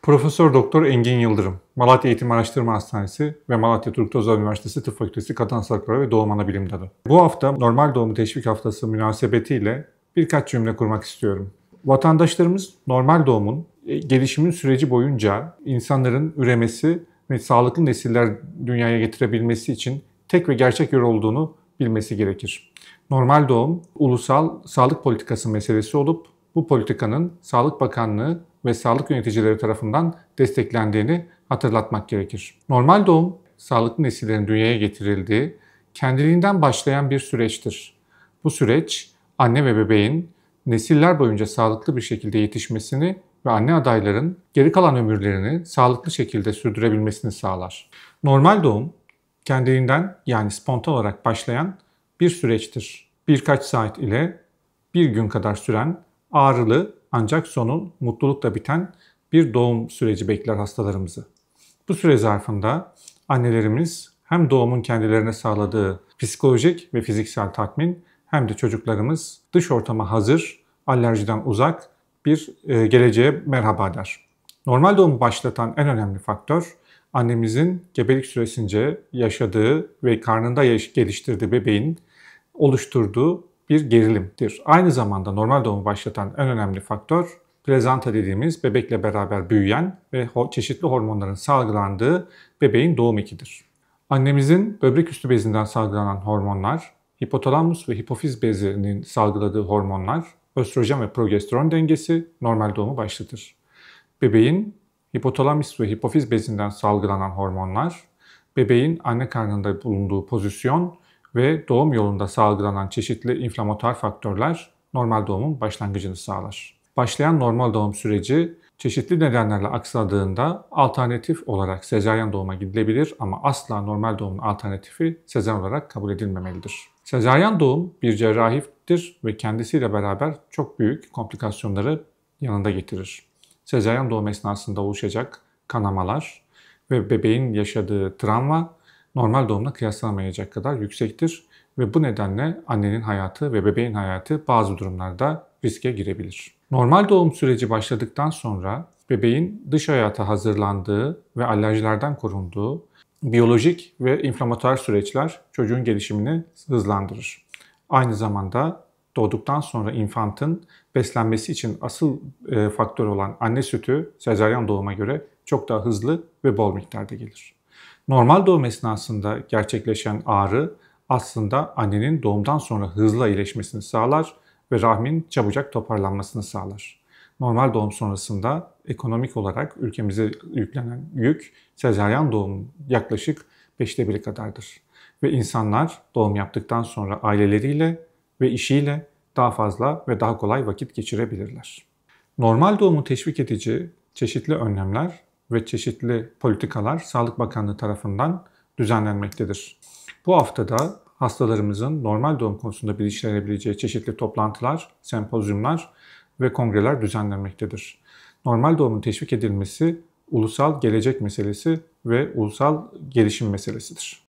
Profesör Doktor Engin Yıldırım, Malatya Eğitim Araştırma Hastanesi ve Malatya Turgut Özal Üniversitesi Tıp Fakültesi Kadın Hastalıkları ve Doğum Anabilim Dalı. Bu hafta Normal Doğumu Teşvik Haftası münasebetiyle birkaç cümle kurmak istiyorum. Vatandaşlarımız normal doğumun gelişimin süreci boyunca insanların üremesi ve sağlıklı nesiller dünyaya getirebilmesi için tek ve gerçek yol olduğunu bilmesi gerekir. Normal doğum ulusal sağlık politikası meselesi olup bu politikanın Sağlık Bakanlığı ve sağlık yöneticileri tarafından desteklendiğini hatırlatmak gerekir. Normal doğum, sağlıklı nesillerin dünyaya getirildiği, kendiliğinden başlayan bir süreçtir. Bu süreç, anne ve bebeğin nesiller boyunca sağlıklı bir şekilde yetişmesini ve anne adayların geri kalan ömürlerini sağlıklı şekilde sürdürebilmesini sağlar. Normal doğum, kendiliğinden yani spontan olarak başlayan bir süreçtir. Birkaç saat ile bir gün kadar süren ağrılı ancak sonu mutlulukla biten bir doğum süreci bekler hastalarımızı. Bu süre zarfında annelerimiz hem doğumun kendilerine sağladığı psikolojik ve fiziksel tatmin hem de çocuklarımız dış ortama hazır, alerjiden uzak bir geleceğe merhaba der. Normal doğumu başlatan en önemli faktör annemizin gebelik süresince yaşadığı ve karnında geliştirdiği bebeğin oluşturduğu bir gerilimdir. Aynı zamanda normal doğumu başlatan en önemli faktör plazenta dediğimiz bebekle beraber büyüyen ve çeşitli hormonların salgılandığı bebeğin doğum ekidir. Annemizin böbrek üstü bezinden salgılanan hormonlar, hipotalamus ve hipofiz bezinin salgıladığı hormonlar, östrojen ve progesteron dengesi normal doğumu başlatır. Bebeğin hipotalamus ve hipofiz bezinden salgılanan hormonlar, bebeğin anne karnında bulunduğu pozisyon ve doğum yolunda salgılanan çeşitli inflamatuar faktörler normal doğumun başlangıcını sağlar. Başlayan normal doğum süreci çeşitli nedenlerle aksadığında alternatif olarak sezaryen doğuma gidilebilir ama asla normal doğumun alternatifi sezaryen olarak kabul edilmemelidir. Sezaryen doğum bir cerrahidir ve kendisiyle beraber çok büyük komplikasyonları yanında getirir. Sezaryen doğum esnasında oluşacak kanamalar ve bebeğin yaşadığı travma normal doğumla kıyaslanamayacak kadar yüksektir ve bu nedenle annenin hayatı ve bebeğin hayatı bazı durumlarda riske girebilir. Normal doğum süreci başladıktan sonra bebeğin dış hayata hazırlandığı ve alerjilerden korunduğu biyolojik ve inflamatuar süreçler çocuğun gelişimini hızlandırır. Aynı zamanda doğduktan sonra infantın beslenmesi için asıl faktör olan anne sütü sezaryen doğuma göre çok daha hızlı ve bol miktarda gelir. Normal doğum esnasında gerçekleşen ağrı aslında annenin doğumdan sonra hızla iyileşmesini sağlar ve rahmin çabucak toparlanmasını sağlar. Normal doğum sonrasında ekonomik olarak ülkemize yüklenen yük sezaryen doğumun yaklaşık 1/5 kadardır. Ve insanlar doğum yaptıktan sonra aileleriyle ve işiyle daha fazla ve daha kolay vakit geçirebilirler. Normal doğumu teşvik edici çeşitli önlemler ve çeşitli politikalar Sağlık Bakanlığı tarafından düzenlenmektedir. Bu haftada hastalarımızın normal doğum konusunda bilinçlenebileceği çeşitli toplantılar, sempozyumlar ve kongreler düzenlenmektedir. Normal doğumun teşvik edilmesi ulusal gelecek meselesi ve ulusal gelişim meselesidir.